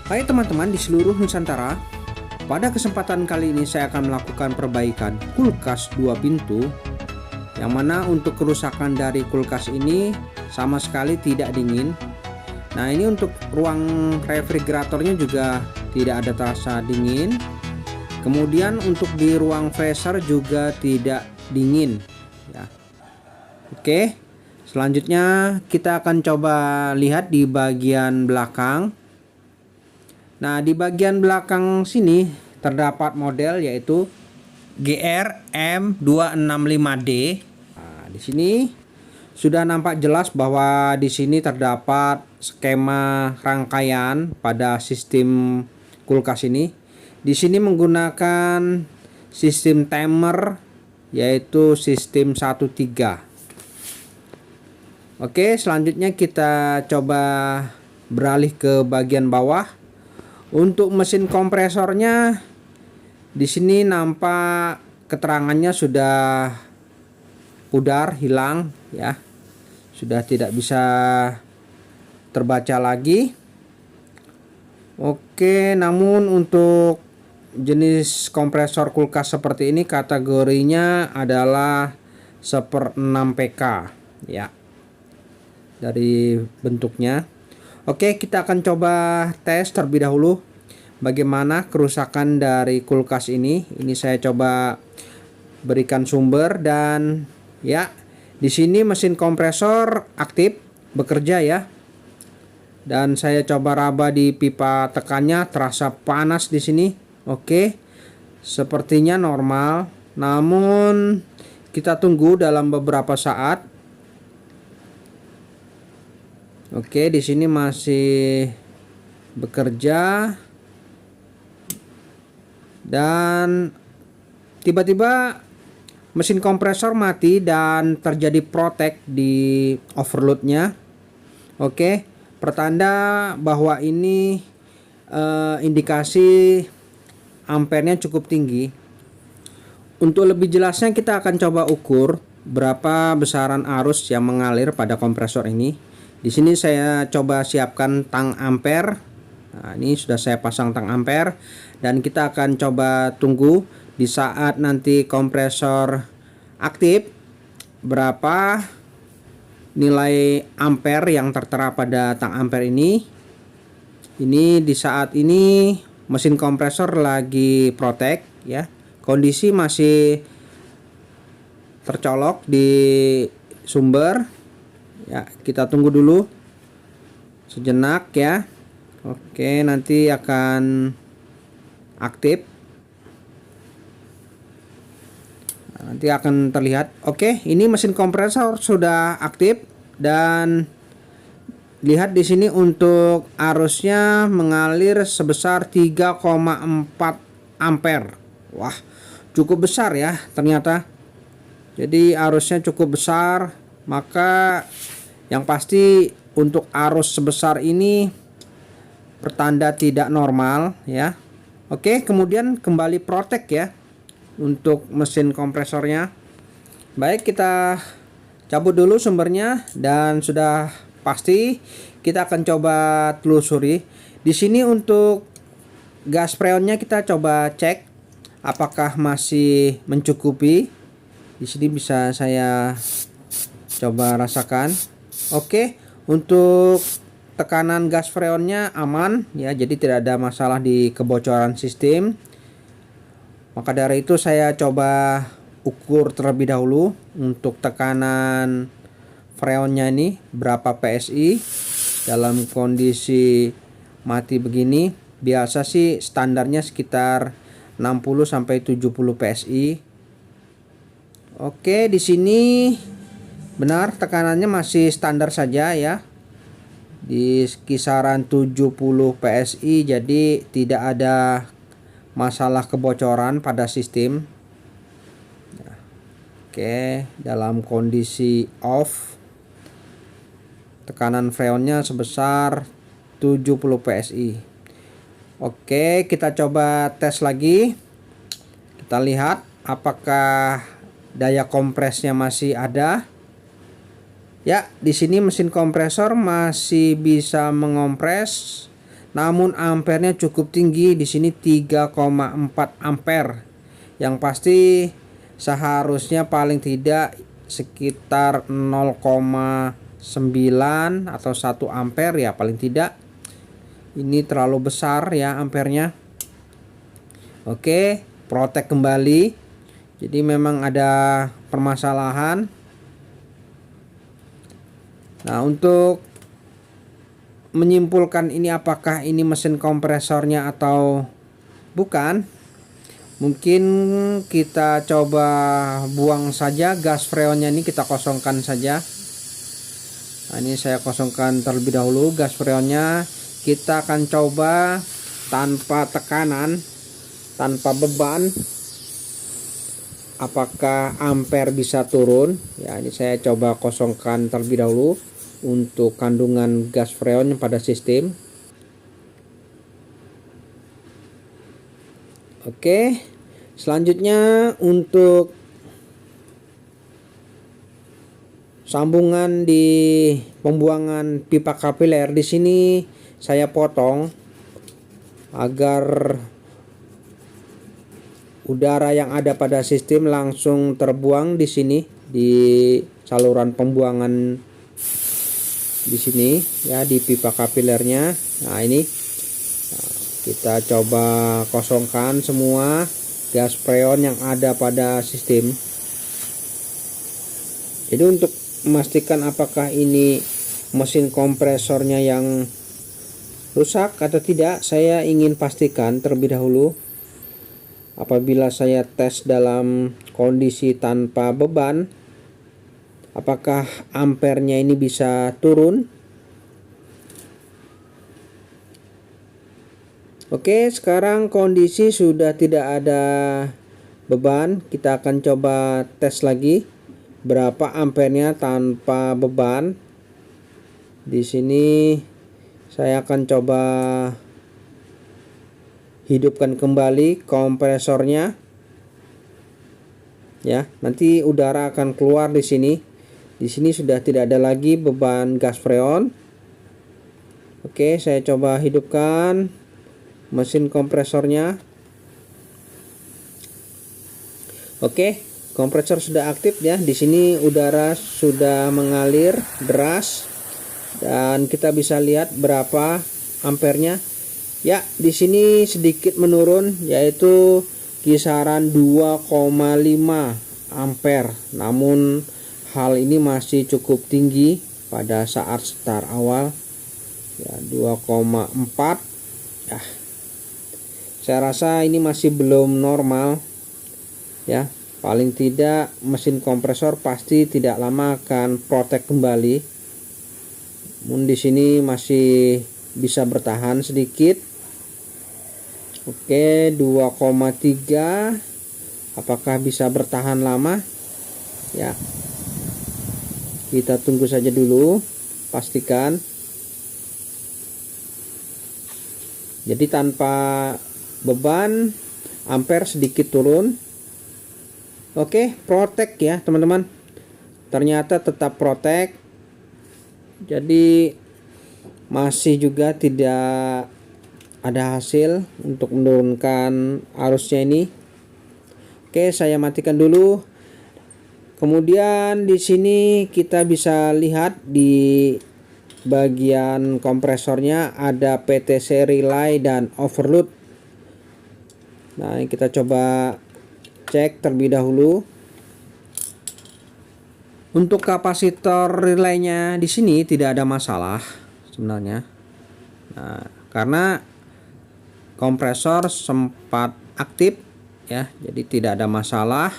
Hai teman-teman di seluruh Nusantara, pada kesempatan kali ini saya akan melakukan perbaikan kulkas 2 pintu, yang mana untuk kerusakan dari kulkas ini sama sekali tidak dingin. Nah, ini untuk ruang refrigeratornya juga tidak ada terasa dingin. Kemudian untuk di ruang freezer juga tidak dingin ya. Oke, selanjutnya kita akan coba lihat di bagian belakang. Nah, di bagian belakang sini terdapat model yaitu GR-M265D. Nah, di sini sudah nampak jelas bahwa di sini terdapat skema rangkaian pada sistem kulkas ini. Di sini menggunakan sistem timer yaitu sistem 13. Oke, selanjutnya kita coba beralih ke bagian bawah. Untuk mesin kompresornya di sini nampak keterangannya sudah pudar, hilang ya. Sudah tidak bisa terbaca lagi. Oke, namun untuk jenis kompresor kulkas seperti ini kategorinya adalah 1/6 PK ya. Dari bentuknya. Oke, kita akan coba tes terlebih dahulu bagaimana kerusakan dari kulkas ini. Ini saya coba berikan sumber dan ya, di sini mesin kompresor aktif bekerja ya. Dan saya coba raba di pipa tekannya, terasa panas di sini. Oke. Sepertinya normal. Namun kita tunggu dalam beberapa saat. Oke, di sini masih bekerja dan tiba-tiba mesin kompresor mati dan terjadi protek di overloadnya. Oke, pertanda bahwa ini indikasi ampernya cukup tinggi. Untuk lebih jelasnya kita akan coba ukur berapa besaran arus yang mengalir pada kompresor ini. Di sini saya coba siapkan tang ampere. Nah, ini sudah saya pasang tang ampere dan kita akan coba tunggu di saat nanti kompresor aktif berapa nilai ampere yang tertera pada tang ampere ini. Ini di saat ini mesin kompresor lagi protek ya. Kondisi masih tercolok di sumber. Ya, kita tunggu dulu sejenak ya. Oke, nanti akan aktif. Nah, nanti akan terlihat. Oke, ini mesin kompresor sudah aktif dan lihat di sini untuk arusnya mengalir sebesar 3,4 ampere. Wah, cukup besar ya ternyata. Jadi arusnya cukup besar, maka yang pasti untuk arus sebesar ini pertanda tidak normal ya. Oke, kemudian kembali protek ya untuk mesin kompresornya. Baik, kita cabut dulu sumbernya dan sudah pasti kita akan coba telusuri. Di sini untuk gas freonnya kita coba cek apakah masih mencukupi. Di sini bisa saya coba rasakan. Oke, untuk tekanan gas freonnya aman ya, jadi tidak ada masalah di kebocoran sistem. Maka dari itu saya coba ukur terlebih dahulu untuk tekanan freonnya ini berapa PSI. Dalam kondisi mati begini biasa sih standarnya sekitar 60 sampai 70 PSI. Oke, di sini benar tekanannya masih standar saja ya. Di kisaran 70 PSI, jadi tidak ada masalah kebocoran pada sistem. Oke, dalam kondisi off tekanan freonnya sebesar 70 PSI. Oke, kita coba tes lagi. Kita lihat apakah daya kompresnya masih ada. Ya, di sini mesin kompresor masih bisa mengompres namun ampernya cukup tinggi di sini 3,4 ampere. Yang pasti seharusnya paling tidak sekitar 0,9 atau 1 ampere ya paling tidak. Ini terlalu besar ya ampernya. Oke, protek kembali. Jadi memang ada permasalahan. Nah, untuk menyimpulkan ini apakah ini mesin kompresornya atau bukan, mungkin kita coba buang saja gas freonnya, ini kita kosongkan saja. Nah, ini saya kosongkan terlebih dahulu gas freonnya. Kita akan coba tanpa tekanan, tanpa beban, apakah ampere bisa turun ya. Ini saya coba kosongkan terlebih dahulu untuk kandungan gas freon pada sistem. Oke, selanjutnya untuk sambungan di pembuangan pipa kapiler, di sini saya potong agar udara yang ada pada sistem langsung terbuang di sini di saluran pembuangan di sini ya, di pipa kapilernya. Nah, ini kita coba kosongkan semua gas freon yang ada pada sistem. Jadi untuk memastikan apakah ini mesin kompresornya yang rusak atau tidak, saya ingin pastikan terlebih dahulu. Apabila saya tes dalam kondisi tanpa beban, apakah ampernya ini bisa turun? Oke, sekarang kondisi sudah tidak ada beban. Kita akan coba tes lagi berapa ampernya tanpa beban. Di sini saya akan coba hidupkan kembali kompresornya. Ya, nanti udara akan keluar di sini. Di sini sudah tidak ada lagi beban gas freon. Oke, saya coba hidupkan mesin kompresornya. Oke, kompresor sudah aktif ya. Di sini udara sudah mengalir deras dan kita bisa lihat berapa ampernya. Ya, di sini sedikit menurun, yaitu kisaran 2,5 ampere. Namun hal ini masih cukup tinggi pada saat start awal. Ya, 2,4. Ya. Saya rasa ini masih belum normal. Ya, paling tidak mesin kompresor pasti tidak lama akan protek kembali. Namun di sini masih bisa bertahan sedikit. Oke, 2,3. Apakah bisa bertahan lama? Ya. Kita tunggu saja dulu, pastikan. Jadi tanpa beban, ampere sedikit turun. Oke, protek ya teman-teman. Ternyata tetap protek. Jadi masih juga tidak ada hasil untuk menurunkan arusnya ini. Oke, saya matikan dulu. Kemudian di sini kita bisa lihat di bagian kompresornya ada PTC relay dan overload. Nah, kita coba cek terlebih dahulu. Untuk kapasitor relaynya di sini tidak ada masalah sebenarnya. Nah, karena kompresor sempat aktif ya, jadi tidak ada masalah.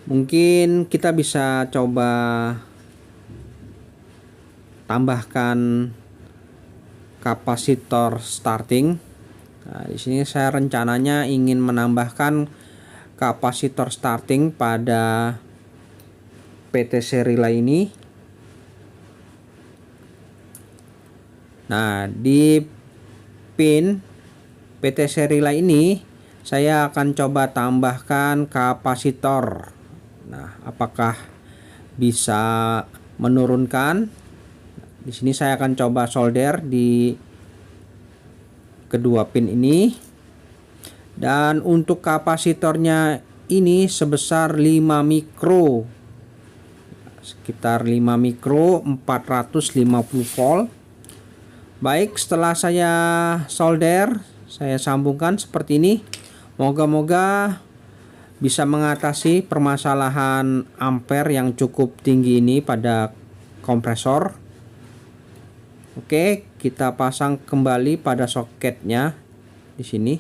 Mungkin kita bisa coba tambahkan kapasitor starting. Nah, di sini saya rencananya ingin menambahkan kapasitor starting pada PTC relay ini. Nah, di pin PTC relay ini saya akan coba tambahkan kapasitor. Nah, apakah bisa menurunkan? Di sini saya akan coba solder di kedua pin ini. Dan untuk kapasitornya ini sebesar 5 mikro, sekitar 5 mikro, 450 volt. Baik, setelah saya solder, saya sambungkan seperti ini. Moga-moga bisa mengatasi permasalahan ampere yang cukup tinggi ini pada kompresor. Oke, kita pasang kembali pada soketnya di sini.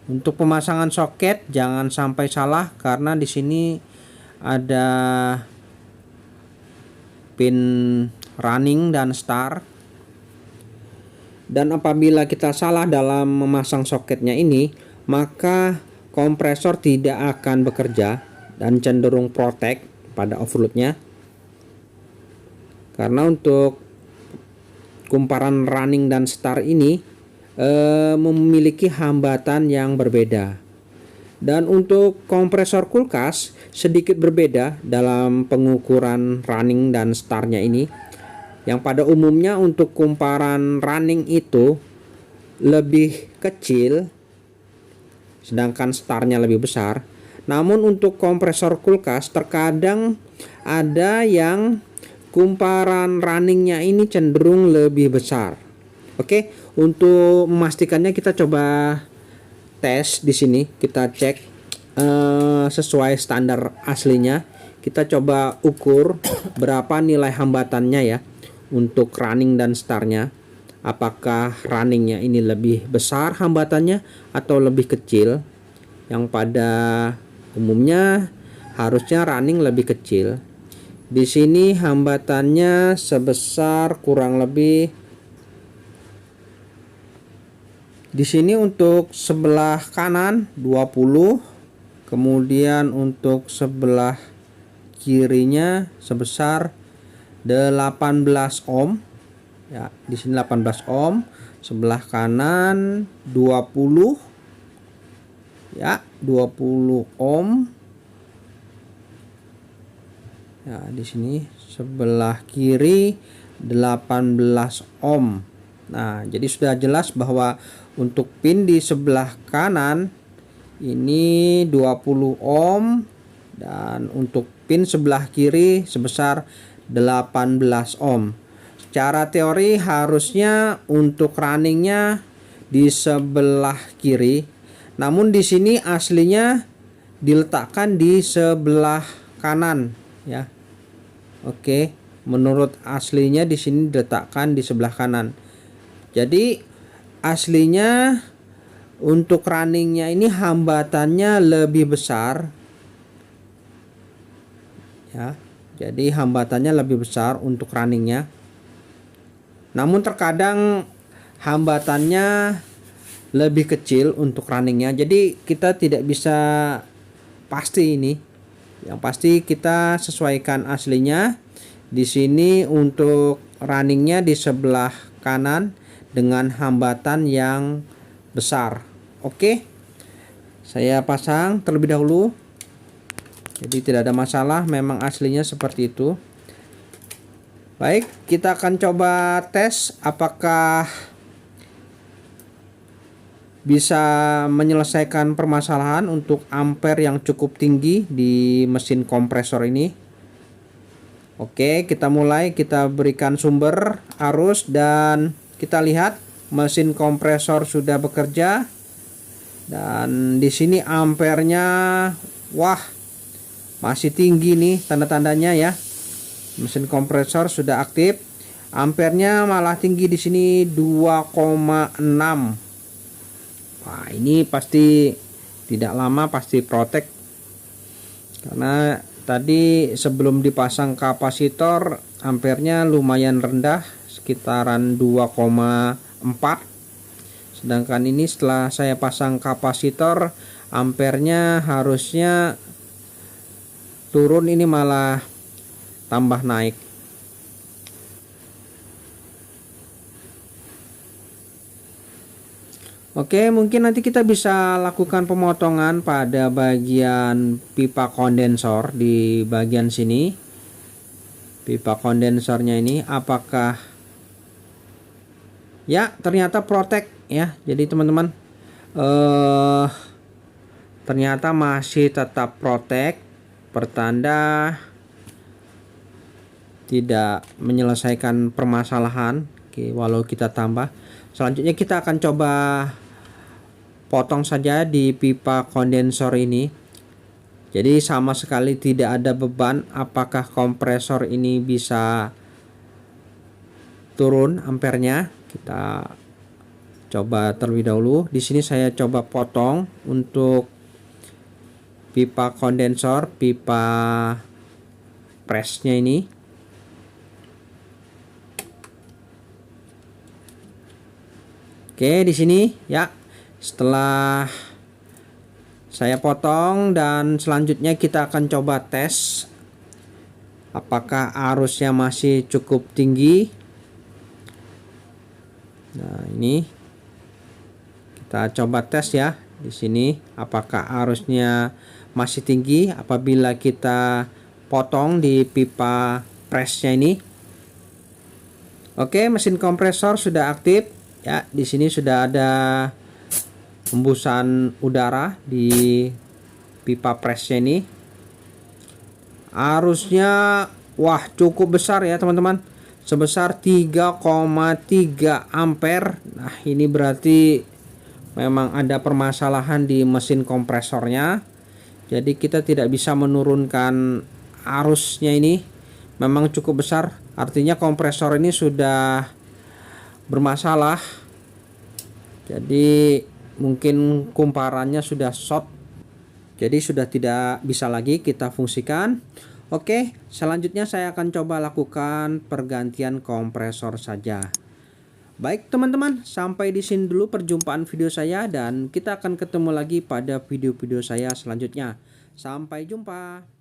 Untuk pemasangan soket jangan sampai salah karena di sini ada pin running dan start. Dan apabila kita salah dalam memasang soketnya ini, maka kompresor tidak akan bekerja dan cenderung protek pada overloadnya. Karena untuk kumparan running dan start ini memiliki hambatan yang berbeda. Dan untuk kompresor kulkas sedikit berbeda dalam pengukuran running dan startnya ini. Yang pada umumnya untuk kumparan running itu lebih kecil, sedangkan startnya lebih besar. Namun untuk kompresor kulkas terkadang ada yang kumparan runningnya ini cenderung lebih besar. Oke, untuk memastikannya kita coba tes di sini. Kita cek sesuai standar aslinya. Kita coba ukur berapa nilai hambatannya ya untuk running dan startnya. Apakah runningnya ini lebih besar hambatannya atau lebih kecil? Yang pada umumnya harusnya running lebih kecil. Di sini hambatannya sebesar kurang lebih, di sini untuk sebelah kanan 20, kemudian untuk sebelah kirinya sebesar 18 ohm. Ya, di sini 18 ohm, sebelah kanan 20. Ya, 20 ohm. Ya, di sini sebelah kiri 18 ohm. Nah, jadi sudah jelas bahwa untuk pin di sebelah kanan ini 20 ohm dan untuk pin sebelah kiri sebesar 18 ohm. Secara teori harusnya untuk runningnya di sebelah kiri, namun di sini aslinya diletakkan di sebelah kanan ya. Oke, menurut aslinya di sini diletakkan di sebelah kanan. Jadi aslinya untuk runningnya ini hambatannya lebih besar ya. Jadi hambatannya lebih besar untuk runningnya. Namun terkadang hambatannya lebih kecil untuk runningnya. Jadi kita tidak bisa pasti ini. Yang pasti kita sesuaikan aslinya. Di sini untuk runningnya di sebelah kanan dengan hambatan yang besar. Oke, saya pasang terlebih dahulu. Jadi tidak ada masalah, memang aslinya seperti itu. Baik, kita akan coba tes apakah bisa menyelesaikan permasalahan untuk ampere yang cukup tinggi di mesin kompresor ini. Oke, kita mulai, kita berikan sumber arus dan kita lihat mesin kompresor sudah bekerja. Dan di sini ampernya wah, masih tinggi nih tanda-tandanya ya. Mesin kompresor sudah aktif. Ampernya malah tinggi di sini 2,6. Wah, ini pasti tidak lama pasti protek. Karena tadi sebelum dipasang kapasitor ampernya lumayan rendah, sekitaran 2,4. Sedangkan ini setelah saya pasang kapasitor ampernya harusnya turun, ini malah tambah naik. Oke, mungkin nanti kita bisa lakukan pemotongan pada bagian pipa kondensor di bagian sini. Pipa kondensornya ini apakah ya ternyata protek ya. Jadi teman-teman ternyata masih tetap protect, pertanda tidak menyelesaikan permasalahan. Oke, walau kita tambah. Selanjutnya kita akan coba potong saja di pipa kondensor ini. Jadi sama sekali tidak ada beban. Apakah kompresor ini bisa turun ampernya? Kita coba terlebih dahulu. Di sini saya coba potong untuk pipa kondensor, pipa presnya ini. Oke, di sini ya. Setelah saya potong dan selanjutnya kita akan coba tes apakah arusnya masih cukup tinggi. Nah, ini kita coba tes ya. Di sini apakah arusnya masih tinggi apabila kita potong di pipa presnya ini. Oke, mesin kompresor sudah aktif ya. Di sini sudah ada hembusan udara di pipa presnya ini. Arusnya wah cukup besar ya teman-teman, sebesar 3,3 ampere. Nah, ini berarti memang ada permasalahan di mesin kompresornya. Jadi kita tidak bisa menurunkan arusnya ini, memang cukup besar. Artinya kompresor ini sudah bermasalah. Jadi mungkin kumparannya sudah short, jadi sudah tidak bisa lagi kita fungsikan. Oke, selanjutnya saya akan coba lakukan pergantian kompresor saja. Baik teman-teman, sampai di sini dulu perjumpaan video saya dan kita akan ketemu lagi pada video-video saya selanjutnya. Sampai jumpa.